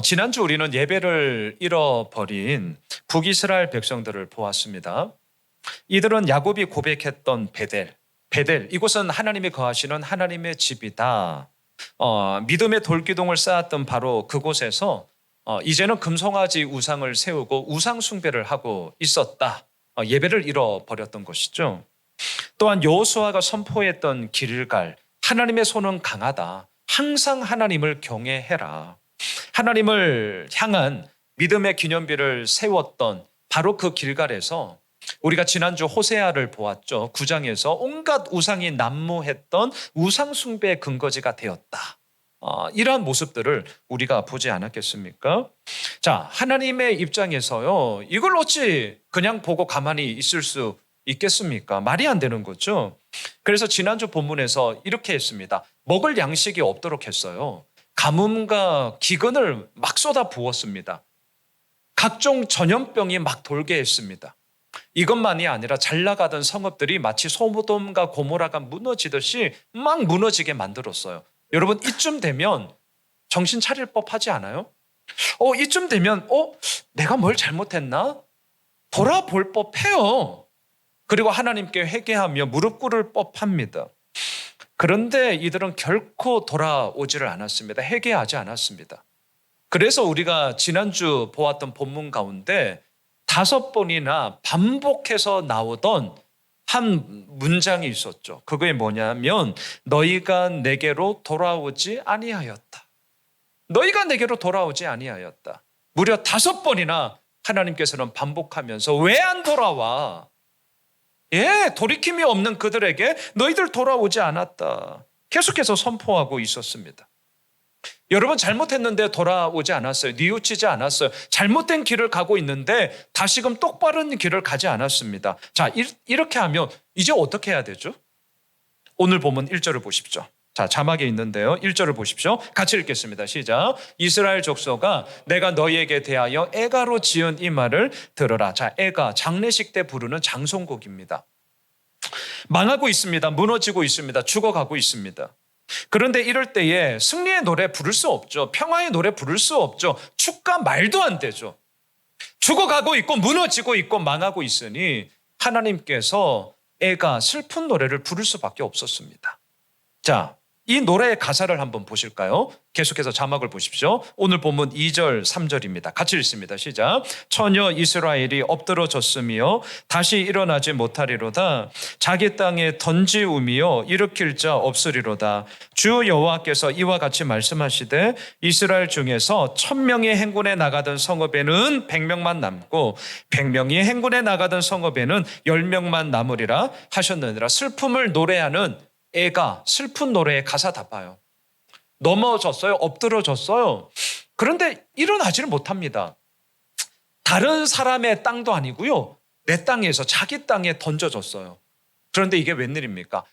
지난주 우리는 예배를 잃어버린 북이스라엘 백성들을 보았습니다. 이들은 야곱이 고백했던 베델, 이곳은 하나님이 거하시는 하나님의 집이다. 믿음의 돌기둥을 쌓았던 바로 그곳에서 이제는 금송아지 우상을 세우고 우상 숭배를 하고 있었다. 예배를 잃어버렸던 것이죠. 또한 여호수아가 선포했던 길갈, 하나님의 손은 강하다. 항상 하나님을 경외해라. 하나님을 향한 믿음의 기념비를 세웠던 바로 그 길갈에서 우리가 지난주 호세아를 보았죠. 9장에서 온갖 우상이 난무했던 우상 숭배의 근거지가 되었다. 이러한 모습들을 우리가 보지 않았겠습니까? 자, 하나님의 입장에서요, 이걸 어찌 그냥 보고 가만히 있을 수 있겠습니까? 말이 안 되는 거죠. 그래서 지난주 본문에서 이렇게 했습니다. 먹을 양식이 없도록 했어요. 가뭄과 기근을 막 쏟아 부었습니다. 각종 전염병이 막 돌게 했습니다. 이것만이 아니라 잘 나가던 성읍들이 마치 소돔과 고모라가 무너지듯이 막 무너지게 만들었어요. 여러분, 이쯤 되면 정신 차릴 법하지 않아요? 이쯤 되면 내가 뭘 잘못했나? 돌아볼 법해요. 그리고 하나님께 회개하며 무릎 꿇을 법합니다. 그런데 이들은 결코 돌아오지를 않았습니다. 회개하지 않았습니다. 그래서 우리가 지난주 보았던 본문 가운데 5번이나 반복해서 나오던 한 문장이 있었죠. 그게 뭐냐면 너희가 내게로 돌아오지 아니하였다. 너희가 내게로 돌아오지 아니하였다. 무려 5번이나 하나님께서는 반복하면서 왜 안 돌아와? 돌이킴이 없는 그들에게 너희들 돌아오지 않았다. 계속해서 선포하고 있었습니다. 여러분, 잘못했는데 돌아오지 않았어요. 뉘우치지 않았어요. 잘못된 길을 가고 있는데 다시금 똑바른 길을 가지 않았습니다. 자, 이렇게 하면 이제 어떻게 해야 되죠? 오늘 본문 1절을 보십시오. 자, 자막에 있는데요. 1절을 보십시오. 같이 읽겠습니다. 시작. 이스라엘 족속아, 내가 너희에게 대하여 애가로 지은 이 말을 들으라. 자, 애가 장례식 때 부르는 장송곡입니다. 망하고 있습니다. 무너지고 있습니다. 죽어가고 있습니다. 그런데 이럴 때에 승리의 노래 부를 수 없죠. 평화의 노래 부를 수 없죠. 축가 말도 안 되죠. 죽어가고 있고 무너지고 있고 망하고 있으니 하나님께서 애가 슬픈 노래를 부를 수밖에 없었습니다. 자, 이 노래의 가사를 한번 보실까요? 계속해서 자막을 보십시오. 오늘 본문 2절, 3절입니다. 같이 읽습니다. 시작. 처녀 이스라엘이 엎드러졌으며 다시 일어나지 못하리로다. 자기 땅에 던지우며 일으킬 자 없으리로다. 주 여호와께서 이와 같이 말씀하시되 이스라엘 중에서 1000명이 행군에 나가던 성읍에는 100명만 남고 100명이 행군에 나가던 성읍에는 10명만 남으리라 하셨느니라. 슬픔을 노래하는 애가 슬픈 노래의 가사 다 봐요. 넘어졌어요. 엎드러졌어요. 그런데 일어나지를 못합니다. 다른 사람의 땅도 아니고요. 내 땅에서 자기 땅에 던져졌어요. 그런데 이게 웬일입니까?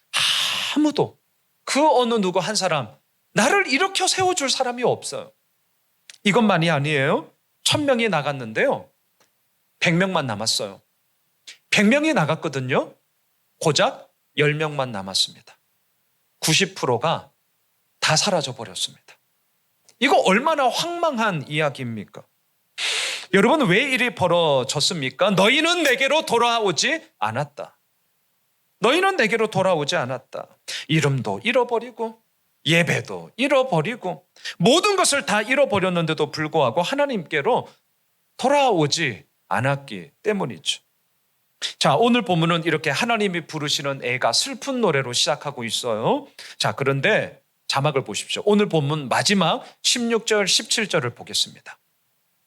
아무도 그 어느 누구 한 사람 나를 일으켜 세워줄 사람이 없어요. 이것만이 아니에요. 1000명이 나갔는데요. 100명만 남았어요. 100명이 나갔거든요. 고작 10명만 남았습니다. 90%가 다 사라져 버렸습니다. 이거 얼마나 황망한 이야기입니까? 여러분, 왜 일이 벌어졌습니까? 너희는 내게로 돌아오지 않았다. 너희는 내게로 돌아오지 않았다. 이름도 잃어버리고 예배도 잃어버리고 모든 것을 다 잃어버렸는데도 불구하고 하나님께로 돌아오지 않았기 때문이죠. 자, 오늘 본문은 이렇게 하나님이 부르시는 애가 슬픈 노래로 시작하고 있어요. 자, 그런데 자막을 보십시오. 오늘 본문 마지막 16절, 17절을 보겠습니다.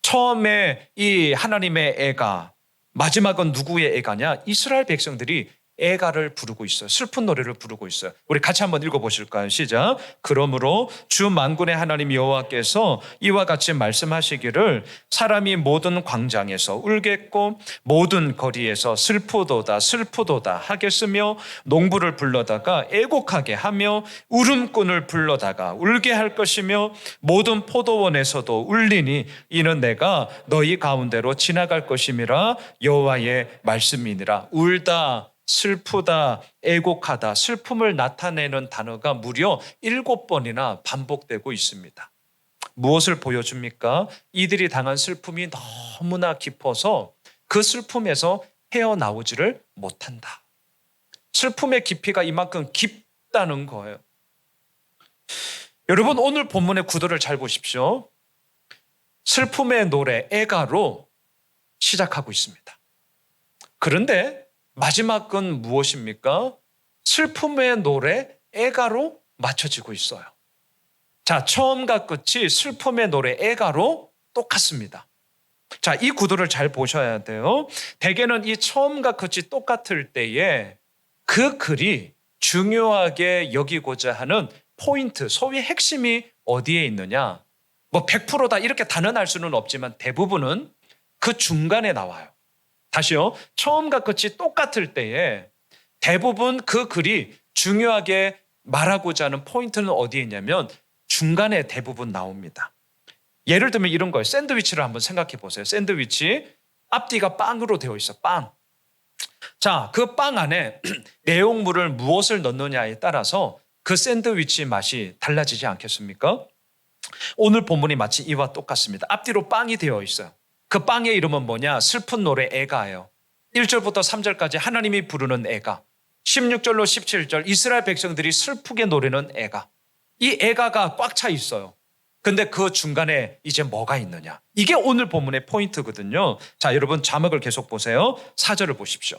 처음에 이 하나님의 애가, 마지막은 누구의 애가냐? 이스라엘 백성들이 애가를 부르고 있어요. 슬픈 노래를 부르고 있어요. 우리 같이 한번 읽어보실까요? 시작. 그러므로 주 만군의 하나님 여호와께서 이와 같이 말씀하시기를 사람이 모든 광장에서 울겠고 모든 거리에서 슬프도다 슬프도다 하겠으며 농부를 불러다가 애곡하게 하며 울음꾼을 불러다가 울게 할 것이며 모든 포도원에서도 울리니 이는 내가 너희 가운데로 지나갈 것임이라 여호와의 말씀이니라. 울다, 슬프다, 애곡하다, 슬픔을 나타내는 단어가 무려 7번이나 반복되고 있습니다. 무엇을 보여줍니까? 이들이 당한 슬픔이 너무나 깊어서 그 슬픔에서 헤어나오지를 못한다. 슬픔의 깊이가 이만큼 깊다는 거예요. 여러분, 오늘 본문의 구도를 잘 보십시오. 슬픔의 노래 애가로 시작하고 있습니다. 그런데 마지막은 무엇입니까? 슬픔의 노래 애가로 맞춰지고 있어요. 자, 처음과 끝이 슬픔의 노래 애가로 똑같습니다. 자, 이 구도를 잘 보셔야 돼요. 대개는 이 처음과 끝이 똑같을 때에 그 글이 중요하게 여기고자 하는 포인트, 소위 핵심이 어디에 있느냐? 뭐 100%다 이렇게 단언할 수는 없지만 대부분은 그 중간에 나와요. 다시요. 처음과 끝이 똑같을 때에 대부분 그 글이 중요하게 말하고자 하는 포인트는 어디에 있냐면 중간에 대부분 나옵니다. 예를 들면 이런 거예요. 샌드위치를 한번 생각해 보세요. 샌드위치 앞뒤가 빵으로 되어 있어. 빵. 자, 그 빵 안에 내용물을 무엇을 넣느냐에 따라서 그 샌드위치 맛이 달라지지 않겠습니까? 오늘 본문이 마치 이와 똑같습니다. 앞뒤로 빵이 되어 있어요. 그 빵의 이름은 뭐냐? 슬픈 노래 애가예요. 1절부터 3절까지 하나님이 부르는 애가, 16절로 17절 이스라엘 백성들이 슬프게 노래는 애가. 이 애가가 꽉 차 있어요. 근데 그 중간에 이제 뭐가 있느냐? 이게 오늘 본문의 포인트거든요. 자, 여러분 자막을 계속 보세요. 4절을 보십시오.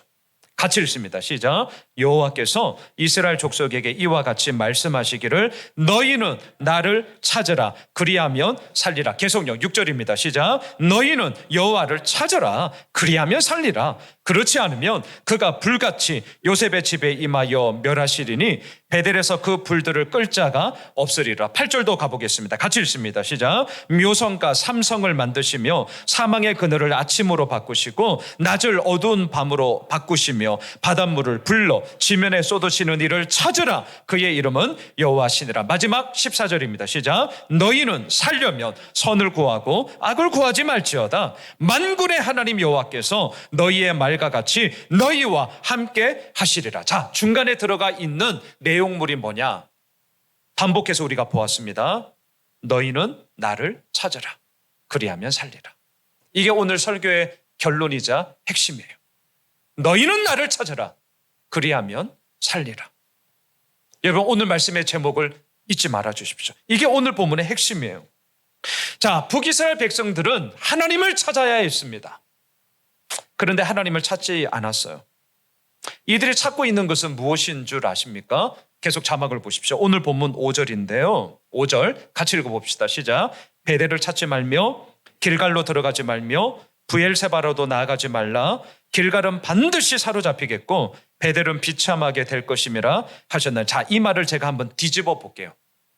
같이 읽습니다. 시작. 여호와께서 이스라엘 족속에게 이와 같이 말씀하시기를 너희는 나를 찾으라 그리하면 살리라. 계속요. 6절입니다. 시작. 너희는 여호와를 찾으라 그리하면 살리라. 그렇지 않으면 그가 불같이 요셉의 집에 임하여 멸하시리니 베델에서 그 불들을 끌 자가 없으리라. 8절도 가보겠습니다. 같이 읽습니다. 시작. 묘성과 삼성을 만드시며 사망의 그늘을 아침으로 바꾸시고 낮을 어두운 밤으로 바꾸시며 바닷물을 불러 지면에 쏟으시는 이를 찾으라. 그의 이름은 여호와시니라. 마지막 14절입니다. 시작. 너희는 살려면 선을 구하고 악을 구하지 말지어다. 만군의 하나님 여호와께서 너희의 말과 같이 너희와 함께 하시리라. 자, 중간에 들어가 있는 내용물이 뭐냐? 반복해서 우리가 보았습니다. 너희는 나를 찾으라. 그리하면 살리라. 이게 오늘 설교의 결론이자 핵심이에요. 너희는 나를 찾으라. 그리하면 살리라. 여러분, 오늘 말씀의 제목을 잊지 말아 주십시오. 이게 오늘 본문의 핵심이에요. 자, 북이스라엘 백성들은 하나님을 찾아야 했습니다. 그런데 하나님을 찾지 않았어요. 이들이 찾고 있는 것은 무엇인 줄 아십니까? 계속 자막을 보십시오. 오늘 본문 5절인데요. 5절 같이 읽어봅시다. 시작. 베델을 찾지 말며 길갈로 들어가지 말며 브엘세바로도 나아가지 말라. 길갈은 반드시 사로잡히겠고 베델은 비참하게 될 것임이라 하셨나요? 자, 이 말을 제가 한번 뒤집어 볼게요.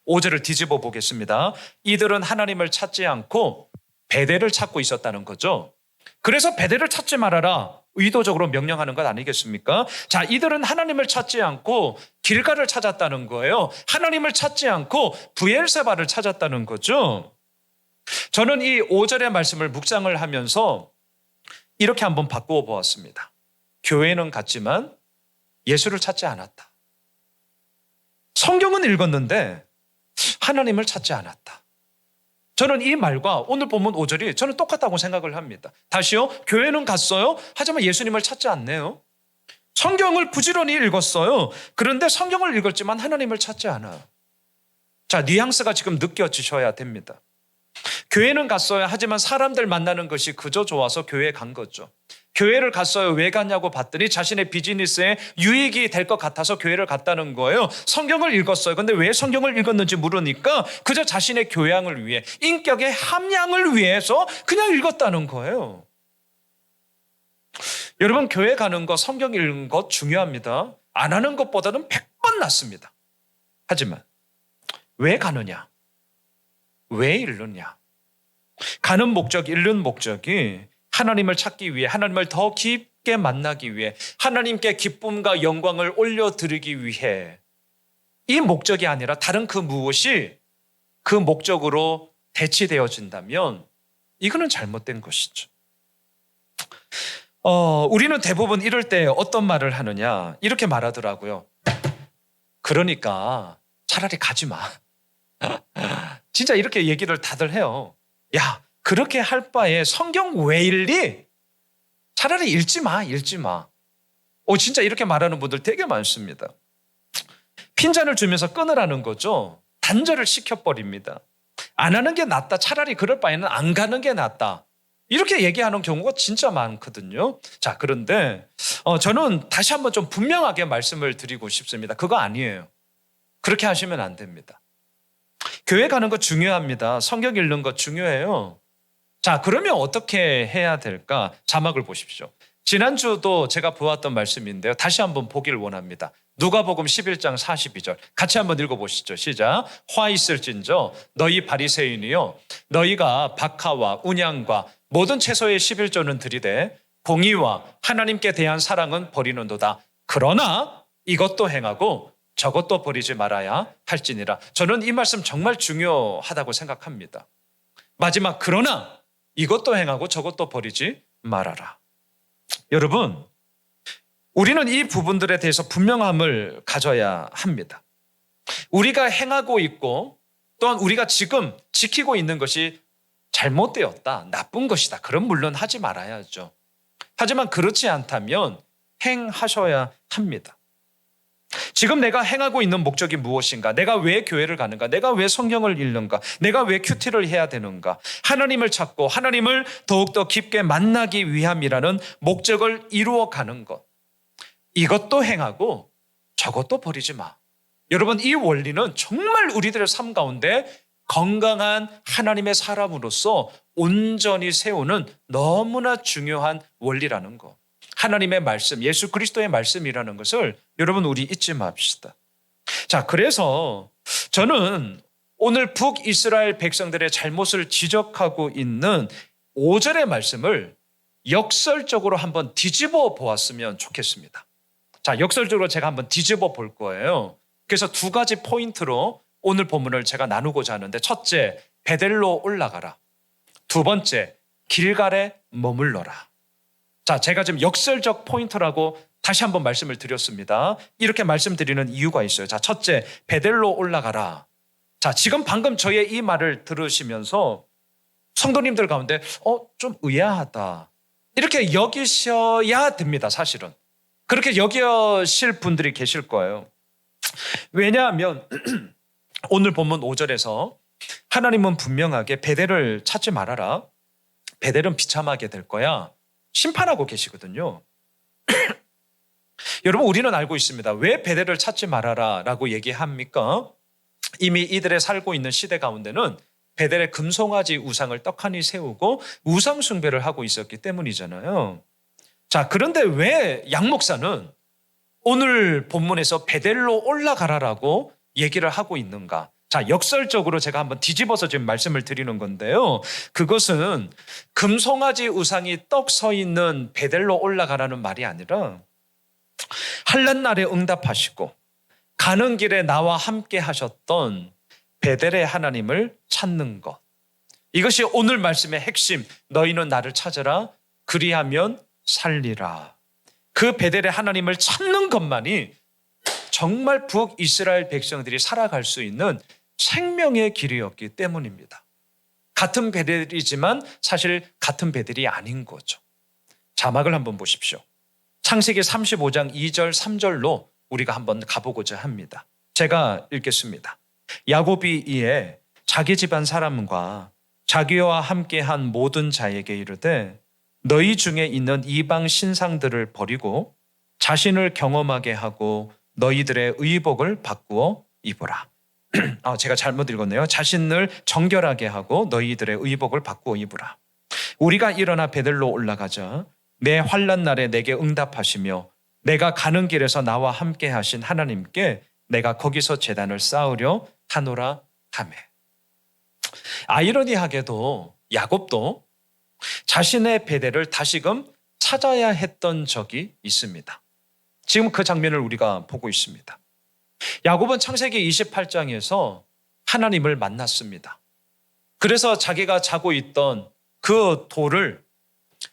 5절을 뒤집어 보겠습니다. 이들은 하나님을 찾지 않고 베델을 찾고 있었다는 거죠. 그래서 베델을 찾지 말아라 의도적으로 명령하는 것 아니겠습니까? 자, 이들은 하나님을 찾지 않고 길갈을 찾았다는 거예요. 하나님을 찾지 않고 브엘세바를 찾았다는 거죠. 저는 이 5절의 말씀을 묵상을 하면서 이렇게 한번 바꾸어 보았습니다. 교회는 갔지만 예수를 찾지 않았다. 성경은 읽었는데 하나님을 찾지 않았다. 저는 이 말과 오늘 본문 5절이 저는 똑같다고 생각을 합니다. 다시요. 교회는 갔어요. 하지만 예수님을 찾지 않네요. 성경을 부지런히 읽었어요. 그런데 성경을 읽었지만 하나님을 찾지 않아요. 자, 뉘앙스가 지금 느껴지셔야 됩니다. 교회는 갔어요. 하지만 사람들 만나는 것이 그저 좋아서 교회에 간 거죠. 교회를 갔어요. 왜 갔냐고 봤더니 자신의 비즈니스에 유익이 될 것 같아서 교회를 갔다는 거예요. 성경을 읽었어요. 근데 왜 성경을 읽었는지 물으니까 그저 자신의 교양을 위해, 인격의 함양을 위해서 그냥 읽었다는 거예요. 여러분, 교회 가는 거, 성경 읽는 것 중요합니다. 안 하는 것보다는 100번 낫습니다. 하지만 왜 가느냐? 왜 읽느냐? 가는 목적, 읽는 목적이 하나님을 찾기 위해, 하나님을 더 깊게 만나기 위해, 하나님께 기쁨과 영광을 올려드리기 위해, 이 목적이 아니라 다른 그 무엇이 그 목적으로 대치되어진다면 이거는 잘못된 것이죠. 우리는 대부분 이럴 때 어떤 말을 하느냐, 이렇게 말하더라고요. 그러니까 차라리 가지 마. 진짜 이렇게 얘기를 다들 해요. 야, 그렇게 할 바에 성경 왜 읽니? 차라리 읽지 마, 읽지 마. 진짜 이렇게 말하는 분들 되게 많습니다. 핀잔을 주면서 끊으라는 거죠. 단절을 시켜버립니다. 안 하는 게 낫다. 차라리 그럴 바에는 안 가는 게 낫다. 이렇게 얘기하는 경우가 진짜 많거든요. 자, 그런데 저는 다시 한번 좀 분명하게 말씀을 드리고 싶습니다. 그거 아니에요. 그렇게 하시면 안 됩니다. 교회 가는 거 중요합니다. 성경 읽는 거 중요해요. 자, 그러면 어떻게 해야 될까? 자막을 보십시오. 지난주도 제가 보았던 말씀인데요. 다시 한번 보기를 원합니다. 누가복음 11장 42절 같이 한번 읽어보시죠. 시작. 화 있을진저 너희 바리새인이요 너희가 박하와 운양과 모든 채소의 11조는 들이되 공의와 하나님께 대한 사랑은 버리는도다. 그러나 이것도 행하고 저것도 버리지 말아야 할지니라. 저는 이 말씀 정말 중요하다고 생각합니다. 마지막 그러나 이것도 행하고 저것도 버리지 말아라. 여러분, 우리는 이 부분들에 대해서 분명함을 가져야 합니다. 우리가 행하고 있고 또한 우리가 지금 지키고 있는 것이 잘못되었다, 나쁜 것이다. 그럼 물론 하지 말아야죠. 하지만 그렇지 않다면 행하셔야 합니다. 지금 내가 행하고 있는 목적이 무엇인가? 내가 왜 교회를 가는가? 내가 왜 성경을 읽는가? 내가 왜 큐티를 해야 되는가? 하나님을 찾고 하나님을 더욱더 깊게 만나기 위함이라는 목적을 이루어가는 것. 이것도 행하고 저것도 버리지 마. 여러분, 이 원리는 정말 우리들의 삶 가운데 건강한 하나님의 사람으로서 온전히 세우는 너무나 중요한 원리라는 것. 하나님의 말씀, 예수 그리스도의 말씀이라는 것을 여러분 우리 잊지 맙시다. 자, 그래서 저는 오늘 북이스라엘 백성들의 잘못을 지적하고 있는 5절의 말씀을 역설적으로 한번 뒤집어 보았으면 좋겠습니다. 자, 역설적으로 제가 한번 뒤집어 볼 거예요. 그래서 두 가지 포인트로 오늘 본문을 제가 나누고자 하는데, 첫째, 베델로 올라가라. 두 번째, 길갈에 머물러라. 자, 제가 지금 역설적 포인트라고 다시 한번 말씀을 드렸습니다. 이렇게 말씀드리는 이유가 있어요. 자, 첫째, 베델로 올라가라. 자, 지금 방금 저의 이 말을 들으시면서 성도님들 가운데 좀 의아하다, 이렇게 여기셔야 됩니다. 사실은 그렇게 여기실 분들이 계실 거예요. 왜냐하면 오늘 본문 5절에서 하나님은 분명하게 베델을 찾지 말아라, 베델은 비참하게 될 거야, 심판하고 계시거든요. 여러분, 우리는 알고 있습니다. 왜 베델을 찾지 말아라 라고 얘기합니까? 이미 이들의 살고 있는 시대 가운데는 베델의 금송아지 우상을 떡하니 세우고 우상 숭배를 하고 있었기 때문이잖아요. 자, 그런데 왜 양 목사는 오늘 본문에서 베델로 올라가라라고 얘기를 하고 있는가? 자, 역설적으로 제가 한번 뒤집어서 지금 말씀을 드리는 건데요. 그것은 금송아지 우상이 떡 서 있는 베델로 올라가라는 말이 아니라 환난 날에 응답하시고 가는 길에 나와 함께 하셨던 베델의 하나님을 찾는 것. 이것이 오늘 말씀의 핵심. 너희는 나를 찾으라, 그리하면 살리라. 그 베델의 하나님을 찾는 것만이 정말 북이스라엘 백성들이 살아갈 수 있는 생명의 길이었기 때문입니다. 같은 베델이지만 사실 같은 베델이 아닌 거죠. 자막을 한번 보십시오. 창세기 35장 2절 3절로 우리가 한번 가보고자 합니다. 제가 읽겠습니다. 야곱이 이에 자기 집안 사람과 자기와 함께한 모든 자에게 이르되 너희 중에 있는 이방 신상들을 버리고 자신을 경험하게 하고 너희들의 의복을 바꾸어 입으라. 제가 잘못 읽었네요. 자신을 정결하게 하고 너희들의 의복을 바꾸어 입으라. 우리가 일어나 베델로 올라가자. 내 환난 날에 내게 응답하시며 내가 가는 길에서 나와 함께 하신 하나님께 내가 거기서 제단을 쌓으려 하노라 하매. 아이러니하게도 야곱도 자신의 베델을 다시금 찾아야 했던 적이 있습니다. 지금 그 장면을 우리가 보고 있습니다. 야곱은 창세기 28장에서 하나님을 만났습니다. 그래서 자기가 자고 있던 그 돌을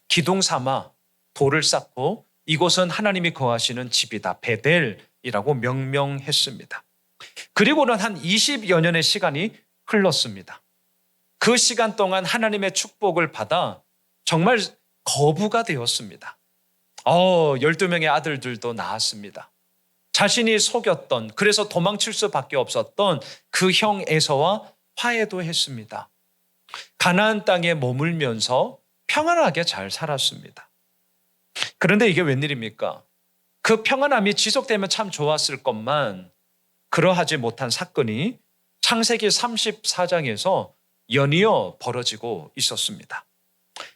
기둥 삼아 돌을 쌓고 이곳은 하나님이 거하시는 집이다, 베델이라고 명명했습니다. 그리고는 한 20여 년의 시간이 흘렀습니다. 그 시간 동안 하나님의 축복을 받아 정말 거부가 되었습니다. 12명의 아들들도 낳았습니다. 자신이 속였던, 그래서 도망칠 수밖에 없었던 그 형 에서와 화해도 했습니다. 가나안 땅에 머물면서 평안하게 잘 살았습니다. 그런데 이게 웬일입니까? 그 평안함이 지속되면 참 좋았을 것만 그러하지 못한 사건이 창세기 34장에서 연이어 벌어지고 있었습니다.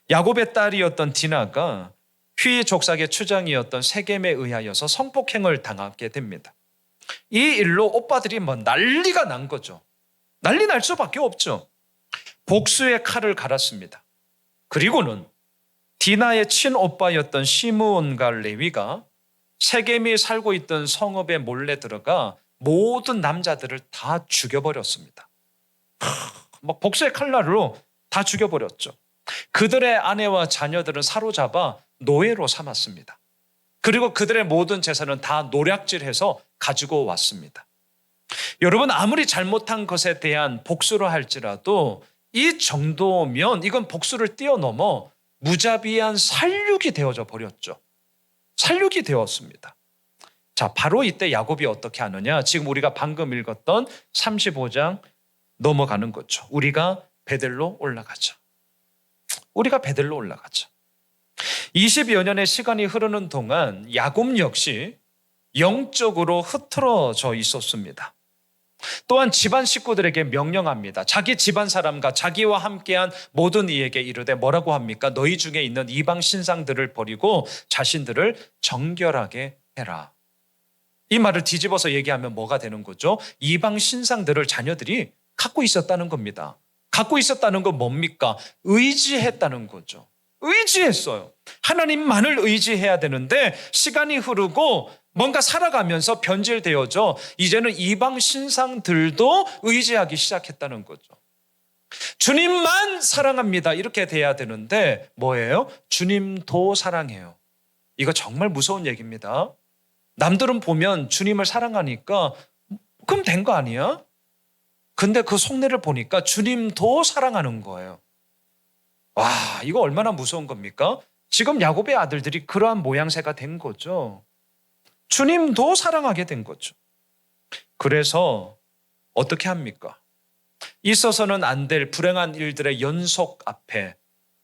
야곱의 딸이었던 디나가 휘 족삭의 추장이었던 세겜에 의하여서 성폭행을 당하게 됩니다. 이 일로 오빠들이 난리가 난 거죠. 난리 날 수밖에 없죠. 복수의 칼을 갈았습니다. 그리고는 디나의 친오빠였던 시므온과 레위가 세겜이 살고 있던 성읍에 몰래 들어가 모든 남자들을 다 죽여버렸습니다. 복수의 칼날로 다 죽여버렸죠. 그들의 아내와 자녀들은 사로잡아 노예로 삼았습니다. 그리고 그들의 모든 재산은 다 노략질해서 가지고 왔습니다. 여러분, 아무리 잘못한 것에 대한 복수를 할지라도 이 정도면 이건 복수를 뛰어넘어 무자비한 살육이 되어져 버렸죠. 살육이 되었습니다. 자, 바로 이때 야곱이 어떻게 하느냐? 지금 우리가 방금 읽었던 35장 넘어가는 거죠. 우리가 베델로 올라가자. 우리가 베델로 올라가자. 20여 년의 시간이 흐르는 동안 야곱 역시 영적으로 흐트러져 있었습니다. 또한 집안 식구들에게 명령합니다. 자기 집안 사람과 자기와 함께한 모든 이에게 이르되 뭐라고 합니까? 너희 중에 있는 이방 신상들을 버리고 자신들을 정결하게 해라. 이 말을 뒤집어서 얘기하면 뭐가 되는 거죠? 이방 신상들을 자녀들이 갖고 있었다는 겁니다. 갖고 있었다는 건 뭡니까? 의지했다는 거죠. 의지했어요. 하나님만을 의지해야 되는데 시간이 흐르고 뭔가 살아가면서 변질되어져 이제는 이방 신상들도 의지하기 시작했다는 거죠. 주님만 사랑합니다. 이렇게 돼야 되는데 뭐예요? 주님도 사랑해요. 이거 정말 무서운 얘기입니다. 남들은 보면 주님을 사랑하니까 그럼 된 거 아니야? 근데 그 속내를 보니까 주님도 사랑하는 거예요. 와, 이거 얼마나 무서운 겁니까? 지금 야곱의 아들들이 그러한 모양새가 된 거죠. 주님도 사랑하게 된 거죠. 그래서 어떻게 합니까? 있어서는 안 될 불행한 일들의 연속 앞에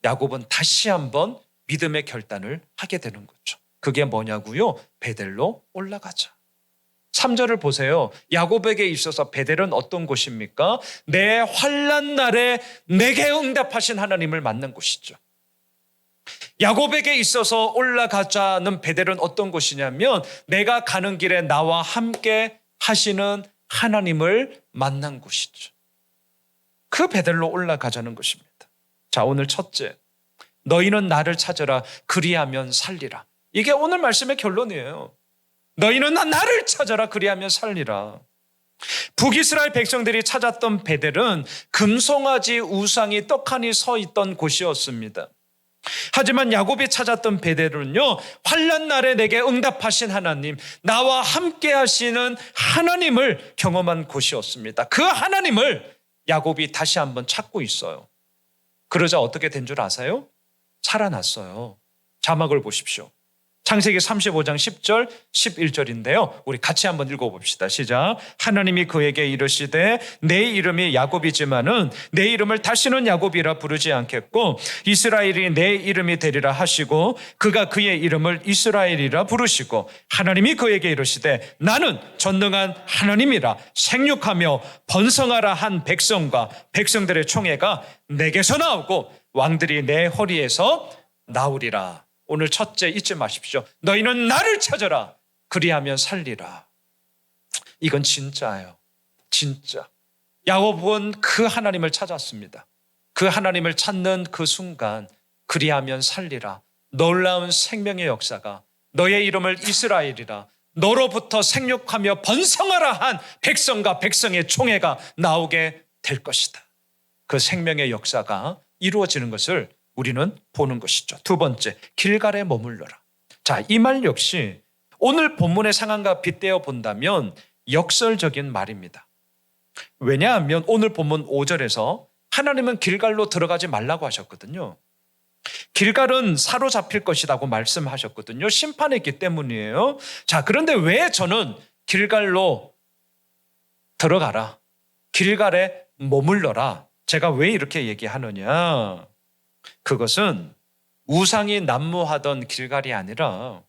야곱은 다시 한번 믿음의 결단을 하게 되는 거죠. 그게 뭐냐고요? 베델로 올라가자. 3절을 보세요. 야곱에게 있어서 베델은 어떤 곳입니까? 내 환난 날에 내게 응답하신 하나님을 만난 곳이죠. 야곱에게 있어서 올라가자는 베델은 어떤 곳이냐면 내가 가는 길에 나와 함께 하시는 하나님을 만난 곳이죠. 그 베델로 올라가자는 것입니다. 자, 오늘 첫째, 너희는 나를 찾으라 그리하면 살리라. 이게 오늘 말씀의 결론이에요. 너희는 나를 찾아라 그리하면 살리라. 북이스라엘 백성들이 찾았던 베델은 금송아지 우상이 떡하니 서 있던 곳이었습니다. 하지만 야곱이 찾았던 베델은요, 환난 날에 내게 응답하신 하나님, 나와 함께 하시는 하나님을 경험한 곳이었습니다. 그 하나님을 야곱이 다시 한번 찾고 있어요. 그러자 어떻게 된 줄 아세요? 살아났어요. 자막을 보십시오. 창세기 35장 10절 11절인데요. 우리 같이 한번 읽어봅시다. 시작. 하나님이 그에게 이르시되 내 이름이 야곱이지만은 내 이름을 다시는 야곱이라 부르지 않겠고 이스라엘이 내 이름이 되리라 하시고 그가 그의 이름을 이스라엘이라 부르시고 하나님이 그에게 이르시되 나는 전능한 하나님이라 생육하며 번성하라 한 백성과 백성들의 총회가 내게서 나오고 왕들이 내 허리에서 나오리라. 오늘 첫째 잊지 마십시오. 너희는 나를 찾아라. 그리하면 살리라. 이건 진짜예요. 진짜. 야곱은 그 하나님을 찾았습니다. 그 하나님을 찾는 그 순간 그리하면 살리라. 놀라운 생명의 역사가 너의 이름을 이스라엘이라 너로부터 생육하며 번성하라 한 백성과 백성의 총회가 나오게 될 것이다. 그 생명의 역사가 이루어지는 것을 우리는 보는 것이죠. 두 번째, 길갈에 머물러라. 자, 이 말 역시 오늘 본문의 상황과 빗대어 본다면 역설적인 말입니다. 왜냐하면 오늘 본문 5절에서 하나님은 길갈로 들어가지 말라고 하셨거든요. 길갈은 사로잡힐 것이라고 말씀하셨거든요. 심판했기 때문이에요. 자, 그런데 왜 저는 길갈로 들어가라, 길갈에 머물러라, 제가 왜 이렇게 얘기하느냐? 그것은 우상이 난무하던 길갈이 아니라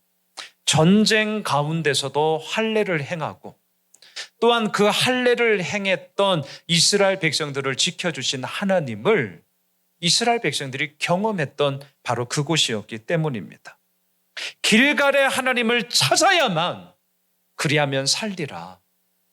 전쟁 가운데서도 할례를 행하고 또한 그 할례를 행했던 이스라엘 백성들을 지켜주신 하나님을 이스라엘 백성들이 경험했던 바로 그곳이었기 때문입니다. 길갈의 하나님을 찾아야만 그리하면 살리라,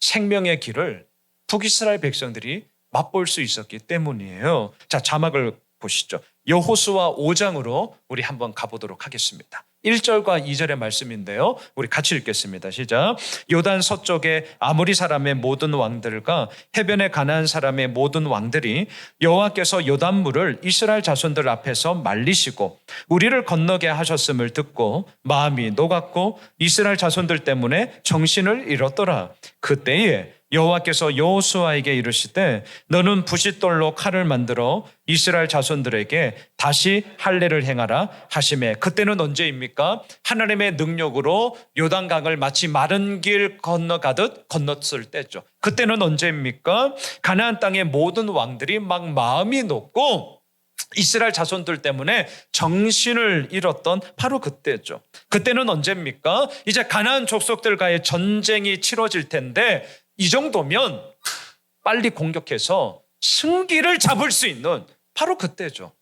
생명의 길을 북이스라엘 백성들이 맛볼 수 있었기 때문이에요. 자, 자막을 보시죠. 여호수아 5장으로 우리 한번 가보도록 하겠습니다. 1절과 2절의 말씀인데요. 우리 같이 읽겠습니다. 시작. 요단 서쪽의 아모리 사람의 모든 왕들과 해변의 가나안 사람의 모든 왕들이 여호와께서 요단물을 이스라엘 자손들 앞에서 말리시고 우리를 건너게 하셨음을 듣고 마음이 녹았고 이스라엘 자손들 때문에 정신을 잃었더라. 그때에 여호와께서 여호수아에게 이르시되 너는 부싯돌로 칼을 만들어 이스라엘 자손들에게 다시 할례를 행하라 하시매. 그때는 언제입니까? 하나님의 능력으로 요단강을 마치 마른 길 건너가듯 건넜을 때죠. 그때는 언제입니까? 가나안 땅의 모든 왕들이 막 마음이 높고 이스라엘 자손들 때문에 정신을 잃었던 바로 그때죠. 그때는 언제입니까? 이제 가나안 족속들과의 전쟁이 치러질 텐데 이 정도면 빨리 공격해서 승기를 잡을 수 있는 바로 그때죠.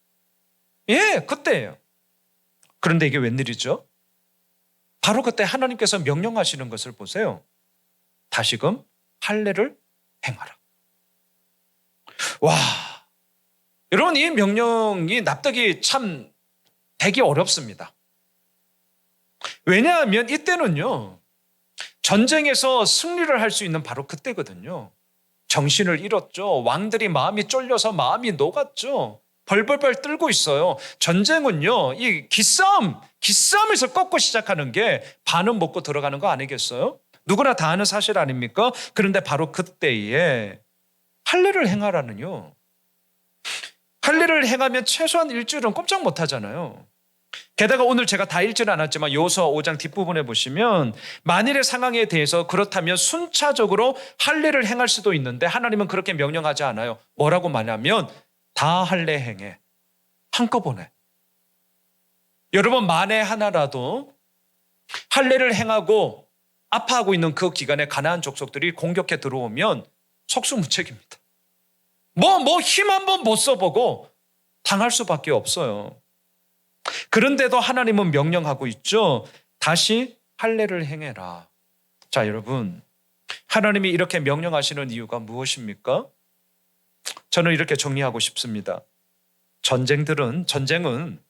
예, 그때예요. 그런데 이게 웬일이죠? 바로 그때 하나님께서 명령하시는 것을 보세요. 다시금 할례를 행하라. 와, 여러분, 이 명령이 납득이 참 되기 어렵습니다. 왜냐하면 이때는요, 전쟁에서 승리를 할 수 있는 바로 그때거든요. 정신을 잃었죠. 왕들이 마음이 쫄려서 마음이 녹았죠. 벌벌벌 떨고 있어요. 전쟁은요, 이 기싸움에서 꺾고 시작하는 게 반은 먹고 들어가는 거 아니겠어요? 누구나 다 아는 사실 아닙니까? 그런데 바로 그때에 할례를 행하라는요. 할례를 행하면 최소한 일주일은 꼼짝 못 하잖아요. 게다가 오늘 제가 다 읽지는 않았지만 여호수아 5장 뒷부분에 보시면 만일의 상황에 대해서 그렇다면 순차적으로 할례를 행할 수도 있는데 하나님은 그렇게 명령하지 않아요. 뭐라고 말하면 다 할례 행해. 한꺼번에. 여러분, 만에 하나라도 할례를 행하고 아파하고 있는 그 기간에 가나안 족속들이 공격해 들어오면 속수무책입니다. 힘 한번 못 써보고 당할 수밖에 없어요. 그런데도 하나님은 명령하고 있죠. 다시 할례를 행해라. 자, 여러분, 하나님이 이렇게 명령하시는 이유가 무엇입니까? 저는 이렇게 정리하고 싶습니다. 전쟁은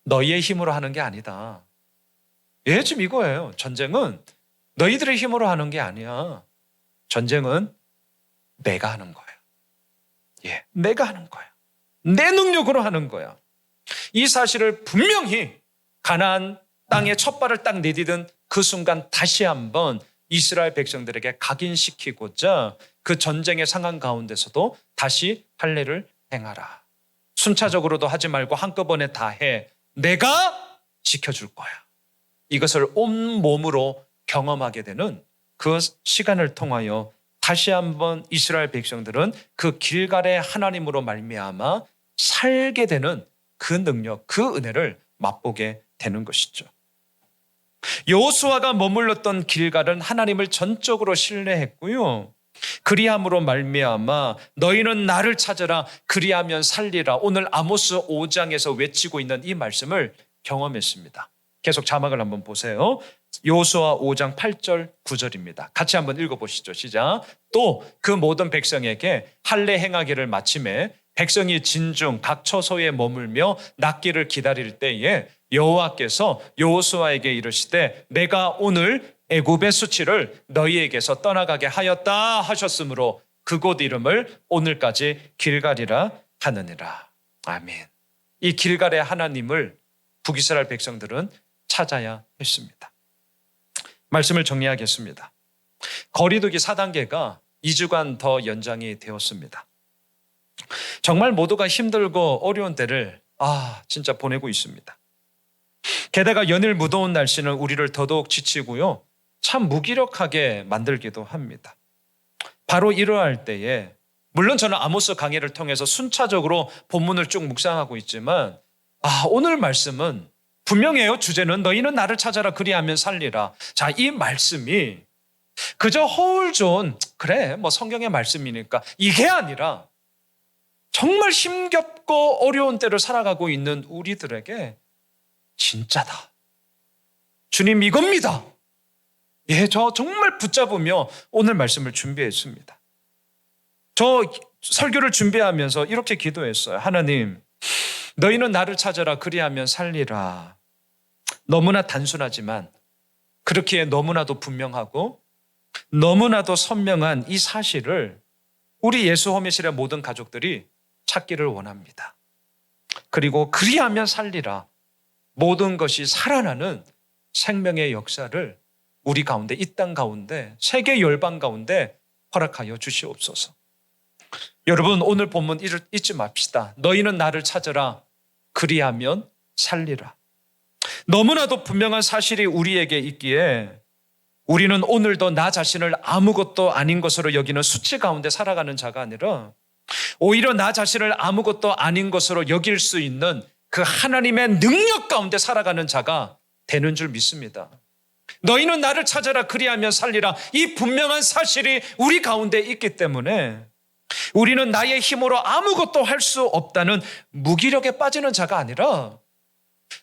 너희의 힘으로 하는 게 아니다. 예, 지금 이거예요. 전쟁은 너희들의 힘으로 하는 게 아니야. 전쟁은 내가 하는 거야. 예, 내가 하는 거야. 내 능력으로 하는 거야. 이 사실을 분명히 가나안 땅에 첫 발을 딱 내디딘 그 순간 다시 한번 이스라엘 백성들에게 각인시키고자 그 전쟁의 상황 가운데서도 다시 할례를 행하라. 순차적으로도 하지 말고 한꺼번에 다 해. 내가 지켜줄 거야. 이것을 온몸으로 경험하게 되는 그 시간을 통하여 다시 한번 이스라엘 백성들은 그 길갈의 하나님으로 말미암아 살게 되는 그 능력, 그 은혜를 맛보게 되는 것이죠. 여호수아가 머물렀던 길갈은 하나님을 전적으로 신뢰했고요. 그리함으로 말미암아 너희는 나를 찾으라, 그리하면 살리라. 오늘 아모스 5장에서 외치고 있는 이 말씀을 경험했습니다. 계속 자막을 한번 보세요. 여호수아 5장 8절 9절입니다. 같이 한번 읽어보시죠. 시작. 또 그 모든 백성에게 할례 행하기를 마침에 백성이 진중 각 처소에 머물며 낫기를 기다릴 때에 여호와께서 여호수아에게 이르시되 내가 오늘 애굽의 수치를 너희에게서 떠나가게 하였다 하셨으므로 그곳 이름을 오늘까지 길갈이라 하느니라. 아멘. 이 길갈의 하나님을 북이스라엘 백성들은 찾아야 했습니다. 말씀을 정리하겠습니다. 거리두기 4단계가 2주간 더 연장이 되었습니다. 정말 모두가 힘들고 어려운 때를 진짜 보내고 있습니다. 게다가 연일 무더운 날씨는 우리를 더더욱 지치고요. 참 무기력하게 만들기도 합니다. 바로 이러할 때에 물론 저는 아모스 강의를 통해서 순차적으로 본문을 쭉 묵상하고 있지만 오늘 말씀은 분명해요. 주제는 너희는 나를 찾아라 그리하면 살리라. 자, 이 말씀이 그저 허울 좋은 성경의 말씀이니까 이게 아니라 정말 힘겹고 어려운 때를 살아가고 있는 우리들에게 진짜다. 주님 이겁니다. 저 정말 붙잡으며 오늘 말씀을 준비했습니다. 저 설교를 준비하면서 이렇게 기도했어요. 하나님, 너희는 나를 찾아라 그리하면 살리라. 너무나 단순하지만 그렇기에 너무나도 분명하고 너무나도 선명한 이 사실을 우리 예수 호미실의 모든 가족들이 찾기를 원합니다. 그리고 그리하면 살리라. 모든 것이 살아나는 생명의 역사를 우리 가운데, 이 땅 가운데, 세계 열방 가운데 허락하여 주시옵소서. 여러분, 오늘 본문 잊지 맙시다. 너희는 나를 찾아라 그리하면 살리라. 너무나도 분명한 사실이 우리에게 있기에 우리는 오늘도 나 자신을 아무것도 아닌 것으로 여기는 수치 가운데 살아가는 자가 아니라 오히려 나 자신을 아무것도 아닌 것으로 여길 수 있는 그 하나님의 능력 가운데 살아가는 자가 되는 줄 믿습니다. 너희는 나를 찾아라 그리하면 살리라. 이 분명한 사실이 우리 가운데 있기 때문에 우리는 나의 힘으로 아무것도 할 수 없다는 무기력에 빠지는 자가 아니라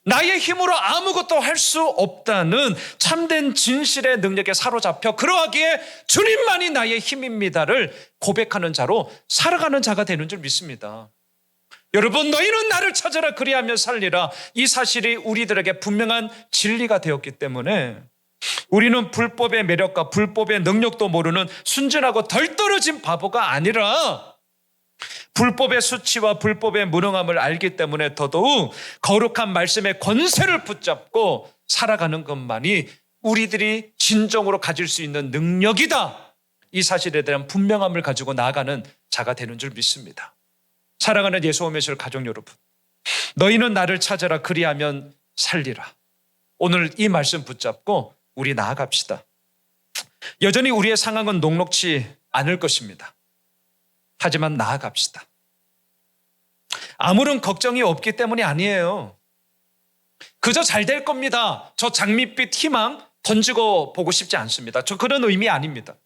나의 힘으로 아무것도 할 수 없다는 참된 진실의 능력에 사로잡혀 그러하기에 주님만이 나의 힘입니다를 고백하는 자로 살아가는 자가 되는 줄 믿습니다. 여러분, 너희는 나를 찾아라 그리하면 살리라. 이 사실이 우리들에게 분명한 진리가 되었기 때문에 우리는 불법의 매력과 불법의 능력도 모르는 순진하고 덜 떨어진 바보가 아니라 불법의 수치와 불법의 무능함을 알기 때문에 더더욱 거룩한 말씀의 권세를 붙잡고 살아가는 것만이 우리들이 진정으로 가질 수 있는 능력이다. 이 사실에 대한 분명함을 가지고 나아가는 자가 되는 줄 믿습니다. 사랑하는 예수 오메실 가족 여러분, 너희는 나를 찾아라 그리하면 살리라. 오늘 이 말씀 붙잡고 우리 나아갑시다. 여전히 우리의 상황은 녹록지 않을 것입니다. 하지만 나아갑시다. 아무런 걱정이 없기 때문이 아니에요. 그저 잘 될 겁니다. 저 장밋빛 희망 던지고 보고 싶지 않습니다. 저 그런 의미 아닙니다.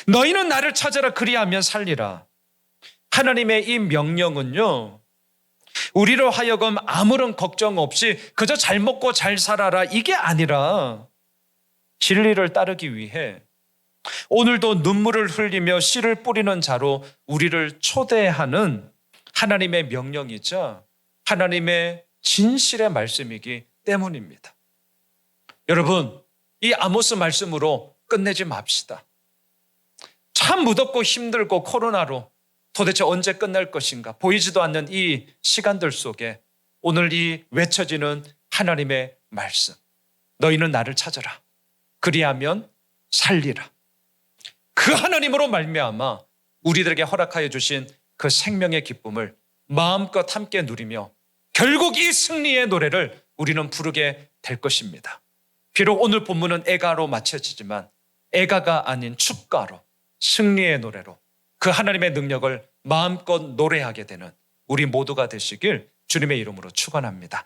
너희는 나를 찾아라 그리하면 살리라. 하나님의 이 명령은요, 우리로 하여금 아무런 걱정 없이 그저 잘 먹고 잘 살아라 이게 아니라 진리를 따르기 위해 오늘도 눈물을 흘리며 씨를 뿌리는 자로 우리를 초대하는 하나님의 명령이자 하나님의 진실의 말씀이기 때문입니다. 여러분, 이 아모스 말씀으로 끝내지 맙시다. 참 무덥고 힘들고 코로나로 도대체 언제 끝날 것인가 보이지도 않는 이 시간들 속에 오늘 이 외쳐지는 하나님의 말씀, 너희는 나를 찾아라 그리하면 살리라. 그 하나님으로 말미암아 우리들에게 허락하여 주신 그 생명의 기쁨을 마음껏 함께 누리며 결국 이 승리의 노래를 우리는 부르게 될 것입니다. 비록 오늘 본문은 애가로 마쳐지지만 애가가 아닌 축가로 승리의 노래로 그 하나님의 능력을 마음껏 노래하게 되는 우리 모두가 되시길 주님의 이름으로 축원합니다.